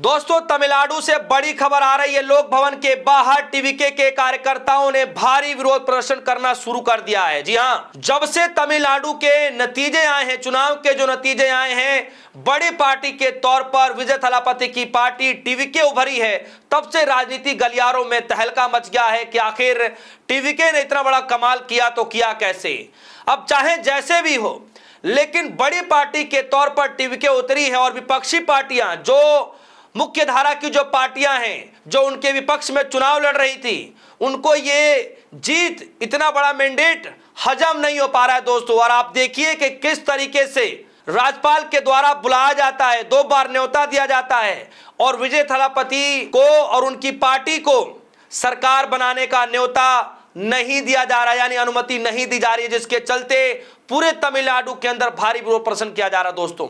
दोस्तों, तमिलनाडु से बड़ी खबर आ रही है। लोक भवन के बाहर टीवीके के कार्यकर्ताओं ने भारी विरोध प्रदर्शन करना शुरू कर दिया है। जी हां, जब से तमिलनाडु के नतीजे आए हैं, चुनाव के जो नतीजे आए हैं, बड़ी पार्टी के तौर पर विजय थलापति की पार्टी टीवीके उभरी है, तब से राजनीति गलियारों में तहलका मच गया है कि आखिर टीवीके ने इतना बड़ा कमाल किया तो किया कैसे। अब चाहे जैसे भी हो, लेकिन बड़ी पार्टी के तौर पर टीवीके उतरी है और विपक्षी पार्टियां, जो मुख्य धारा की जो पार्टियां हैं, जो उनके विपक्ष में चुनाव लड़ रही थी, उनको ये जीत, इतना बड़ा मैंडेट हजम नहीं हो पा रहा है दोस्तों। और आप देखिए कि किस तरीके से राज्यपाल के द्वारा बुलाया जाता है, 2 बार न्योता दिया जाता है और विजय थलापति को और उनकी पार्टी को सरकार बनाने का न्योता नहीं दिया जा रहा, यानी अनुमति नहीं दी जा रही है, जिसके चलते पूरे तमिलनाडु के अंदर भारी विरोध प्रदर्शन किया जा रहा है। दोस्तों,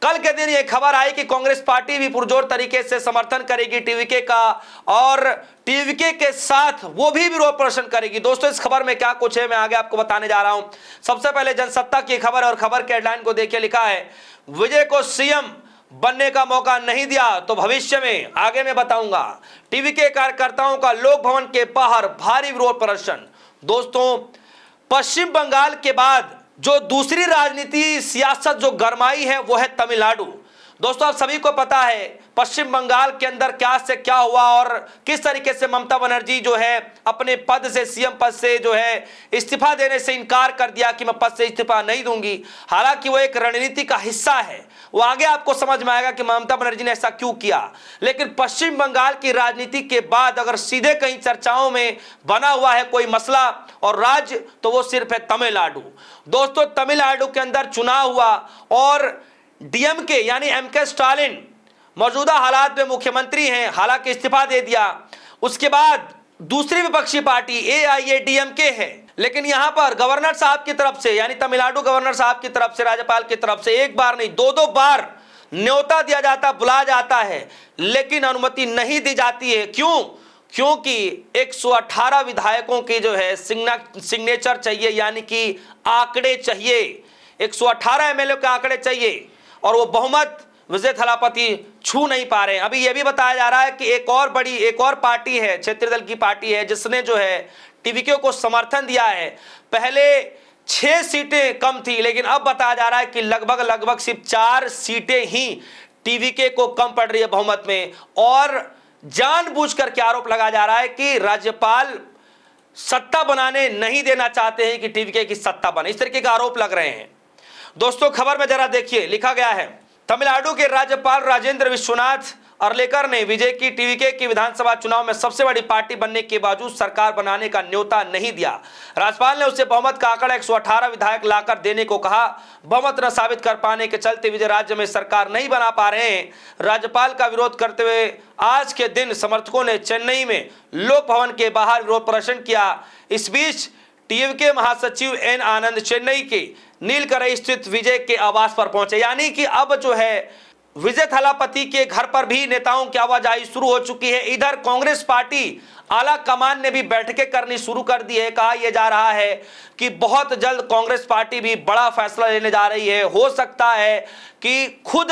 कल के दिन यह खबर आई कि कांग्रेस पार्टी भी पुरजोर तरीके से समर्थन करेगी टीवीके का और टीवीके के साथ वो भी विरोध प्रदर्शन करेगी। दोस्तों, इस खबर में क्या कुछ है, मैं आगे आपको बताने जा रहा हूं। सबसे पहले जनसत्ता की खबर और खबर के हेडलाइन को देखिए, लिखा है विजय को सीएम बनने का मौका नहीं दिया तो भविष्य में, आगे मैं बताऊंगा। टीवीके कार्यकर्ताओं का लोक भवन के बाहर भारी विरोध प्रदर्शन। दोस्तों, पश्चिम बंगाल के बाद जो दूसरी राजनीति सियासत जो गरमाई है वो है तमिलनाडु। दोस्तों, आप सभी को पता है पश्चिम बंगाल के अंदर क्या से क्या हुआ और किस तरीके से ममता बनर्जी जो है अपने पद से, सीएम पद से जो है इस्तीफा देने से इनकार कर दिया कि मैं पद से इस्तीफा नहीं दूंगी। हालांकि वो एक रणनीति का हिस्सा है, वो आगे आपको समझ में आएगा कि ममता बनर्जी ने ऐसा क्यों किया। लेकिन पश्चिम बंगाल की राजनीति के बाद अगर सीधे कहीं चर्चाओं में बना हुआ है कोई मसला और राज्य, तो वो सिर्फ है तमिलनाडु। दोस्तों, तमिलनाडु के अंदर चुनाव हुआ और डीएमके यानी एमके स्टालिन मौजूदा हालात में मुख्यमंत्री हैं, हालांकि इस्तीफा दे दिया। उसके बाद दूसरी विपक्षी पार्टी एआईएडीएमके है, लेकिन यहां पर गवर्नर साहब की तरफ से, यानी तमिलनाडु गवर्नर साहब की तरफ से, राज्यपाल की तरफ से एक बार नहीं 2-2 बार न्योता दिया जाता, बुलाया जाता है, लेकिन अनुमति नहीं दी जाती है। क्यों? क्योंकि 118 विधायकों की जो है सिग्नेचर चाहिए, यानी कि आंकड़े चाहिए। 118 एमएलए के आंकड़े चाहिए और वो बहुमत विजय थलापति छू नहीं पा रहे हैं। अभी यह भी बताया जा रहा है कि एक और पार्टी है, क्षेत्रीय दल की पार्टी है, जिसने जो है टीवीके को समर्थन दिया है। पहले 6 सीटें कम थी, लेकिन अब बताया जा रहा है कि लगभग सिर्फ 4 सीटें ही टीवीके को कम पड़ रही है बहुमत में। और जानबूझकर के आरोप लगाया जा रहा है कि राज्यपाल सत्ता बनाने नहीं देना चाहते हैं कि टीवीके की सत्ता बने, इस तरीके का आरोप लग रहे हैं। दोस्तों, खबर में जरा देखिए, लिखा गया है तमिलनाडु के राज्यपाल राजेंद्र विश्वनाथ अर्लेकर ने विजय की टीवीके की विधानसभा चुनाव में सबसे बड़ी पार्टी बनने के बावजूद सरकार बनाने का न्योता नहीं दिया। राज्यपाल ने उसे बहुमत का आंकड़ा 118 विधायक लाकर देने को कहा। बहुमत न साबित कर पाने के चलते विजय राज्य में सरकार नहीं बना पा रहे हैं। राज्यपाल का विरोध करते हुए आज के दिन समर्थकों ने चेन्नई में लोक भवन के बाहर विरोध प्रदर्शन किया। इस बीच टीवीके महासचिव एन आनंद चेन्नई के नीलकरई स्थित विजय के आवास पर पहुंचे, यानी कि अब जो है विजय थलापति के घर पर भी नेताओं की आवाजाही शुरू हो चुकी है। इधर कांग्रेस पार्टी आला कमान ने भी बैठकें करनी शुरू कर दी है। कहा यह जा रहा है कि बहुत जल्द कांग्रेस पार्टी भी बड़ा फैसला लेने जा रही है। हो सकता है कि खुद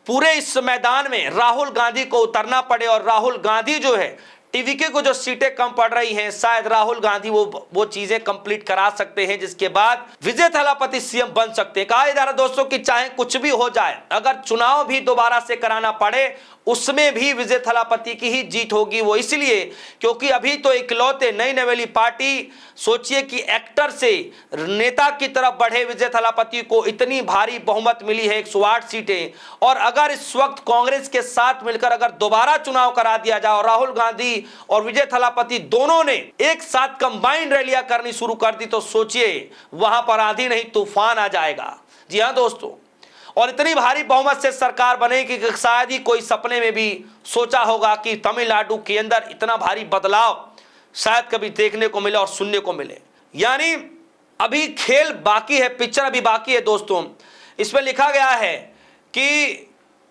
पूरे इस मैदान में राहुल गांधी को उतरना पड़े और राहुल गांधी जो है टीवीके को जो सीटें कम पड़ रही हैं, शायद राहुल गांधी वो चीजें कंप्लीट करा सकते हैं, जिसके बाद विजय थलापति सीएम बन सकते हैं। कहा जा रहा दोस्तों कि चाहे कुछ भी हो जाए, अगर चुनाव भी दोबारा से कराना पड़े, उसमें भी विजय थलापति की ही जीत होगी। वो इसलिए क्योंकि अभी तो इकलौते नई नवेली पार्टी, सोचिए कि एक्टर से नेता की तरफ बढ़े विजय थलापति को इतनी भारी बहुमत मिली है, 108 सीटें। और अगर इस वक्त कांग्रेस के साथ मिलकर अगर दोबारा चुनाव करा दिया जाए और राहुल गांधी और विजय थलापति दोनों ने एक साथ कंबाइंड रैलियां करनी शुरू कर दी, तो सोचिए वहां पर आंधी नहीं तूफान आ जाएगा। जी हां दोस्तों, और इतनी भारी बहुमत से सरकार बनेगी कि शायद ही कोई सपने में भी सोचा होगा कि तमिलनाडु के अंदर इतना भारी बदलाव शायद कभी देखने को मिले और सुनने को मिले। यानी अभी खेल बाकी है, पिक्चर अभी बाकी है दोस्तों। इसमें लिखा गया है कि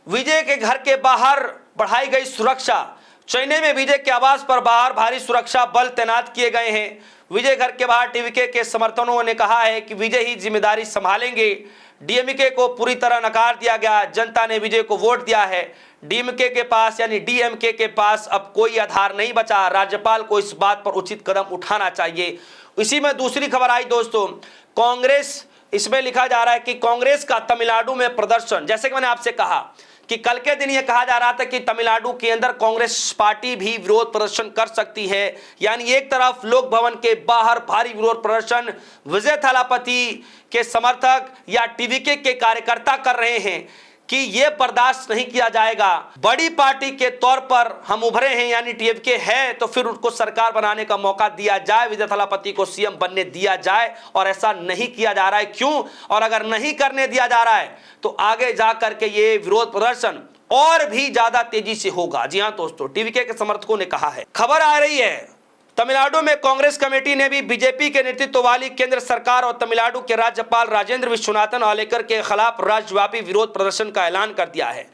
विजय के घर के बाहर बढ़ाई गई सुरक्षा। चेन्नई में विजय के आवास पर बाहर भारी सुरक्षा बल तैनात किए गए हैं। विजय घर के बाहर टीवीके के समर्थकों ने कहा है कि विजय ही जिम्मेदारी संभालेंगे। डीएमके को पूरी तरह नकार दिया गया, जनता ने विजय को वोट दिया है। डीएमके के पास यानी डीएमके के पास अब कोई आधार नहीं बचा। राज्यपाल को इस बात पर उचित कदम उठाना चाहिए। इसी में दूसरी खबर आई दोस्तों, कांग्रेस, इसमें लिखा जा रहा है कि कांग्रेस का तमिलनाडु में प्रदर्शन। जैसे कि मैंने आपसे कहा कि कल के दिन यह कहा जा रहा था कि तमिलनाडु के अंदर कांग्रेस पार्टी भी विरोध प्रदर्शन कर सकती है। यानी एक तरफ लोक भवन के बाहर भारी विरोध प्रदर्शन विजय थालापति के समर्थक या टीवीके के कार्यकर्ता कर रहे हैं कि यह बर्दाश्त नहीं किया जाएगा। बड़ी पार्टी के तौर पर हम उभरे हैं, यानी टीवीके है, तो फिर उनको सरकार बनाने का मौका दिया जाए, विजय थालापति को सीएम बनने दिया जाए। और ऐसा नहीं किया जा रहा है, क्यों? और अगर नहीं करने दिया जा रहा है तो आगे जाकर के ये विरोध प्रदर्शन और भी ज्यादा तेजी से होगा। जी हां दोस्तों, टीवीके के समर्थकों ने कहा है। खबर आ रही है तमिलनाडु में कांग्रेस कमेटी ने भी बीजेपी के नेतृत्व वाली केंद्र सरकार और तमिलनाडु के राज्यपाल राजेंद्र विश्वनाथन आलेकर के खिलाफ राज्यव्यापी विरोध प्रदर्शन का ऐलान कर दिया है।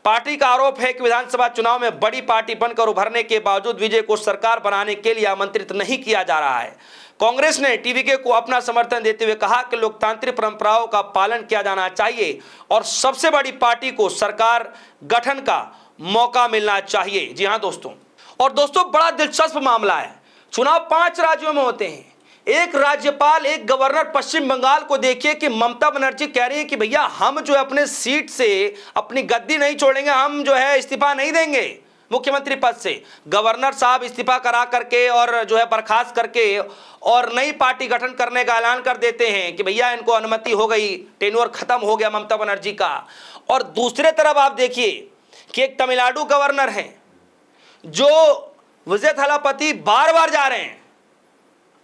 पार्टी का आरोप है कि विधानसभा चुनाव में बड़ी पार्टी बनकर उभरने के बावजूद विजय को सरकार बनाने के लिए आमंत्रित नहीं किया जा रहा है। कांग्रेस ने टीवीके को अपना समर्थन देते हुए कहा कि लोकतांत्रिक परंपराओं का पालन किया जाना चाहिए और सबसे बड़ी पार्टी को सरकार गठन का मौका मिलना चाहिए। जी हां दोस्तों, और दोस्तों बड़ा दिलचस्प मामला है। चुनाव 5 राज्यों में होते हैं, एक राज्यपाल, एक गवर्नर। पश्चिम बंगाल को देखिए कि ममता बनर्जी कह रही है कि भैया हम जो है अपने सीट से अपनी गद्दी नहीं छोड़ेंगे, हम जो है इस्तीफा नहीं देंगे मुख्यमंत्री पद से। गवर्नर साहब इस्तीफा करा करके और जो है बर्खास्त करके और नई पार्टी गठन करने का ऐलान कर देते हैं कि भैया इनको अनुमति हो गई, टेन्योर खत्म हो गया ममता बनर्जी का। और दूसरे तरफ आप देखिए कि एक तमिलनाडु गवर्नर हैं जो विजय थालापति बार बार जा रहे हैं,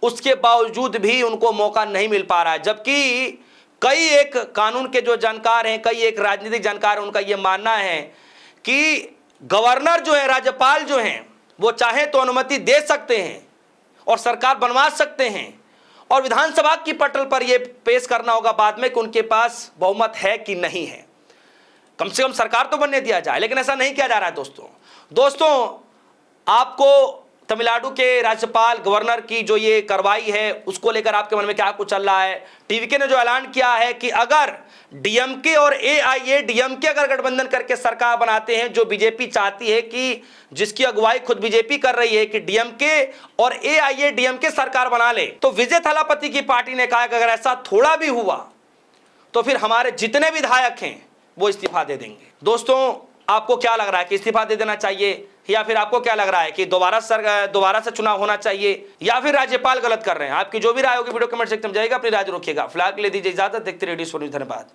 उसके बावजूद भी उनको मौका नहीं मिल पा रहा है। जबकि कई एक कानून के जो जानकार हैं, कई एक राजनीतिक जानकार हैं, उनका यह मानना है कि गवर्नर जो है, राज्यपाल जो हैं, वो चाहे तो अनुमति दे सकते हैं और सरकार बनवा सकते हैं और विधानसभा की पटल पर यह पेश करना होगा बाद में कि उनके पास बहुमत है कि नहीं है। कम से कम सरकार तो बनने दिया जाए, लेकिन ऐसा नहीं किया जा रहा है। दोस्तों आपको तमिलनाडु के राज्यपाल गवर्नर की जो ये कार्रवाई है उसको लेकर आपके मन में क्या कुछ चल रहा है? टीवीके ने जो ऐलान किया है कि अगर डीएमके और एआईएडीएमके अगर गठबंधन करके सरकार बनाते हैं, जो बीजेपी चाहती है कि जिसकी अगुवाई खुद बीजेपी कर रही है कि डीएमके और एआईएडीएमके सरकार बना ले, तो विजय थालापति की पार्टी ने कहा कि अगर ऐसा थोड़ा भी हुआ तो फिर हमारे जितने विधायक हैं वो इस्तीफा दे देंगे। दोस्तों आपको क्या लग रहा है कि इस्तीफा दे देना चाहिए, या फिर आपको क्या लग रहा है कि दोबारा से चुनाव होना चाहिए, या फिर राज्यपाल गलत कर रहे हैं? आपकी जो भी राय होगी वीडियो कमेंट सेक्शन में जाएगा, अपनी राय रखिएगा। फिलहाल के लिए दीजिए इजाजत, देखते रहिए डी न्यूज़। धन्यवाद।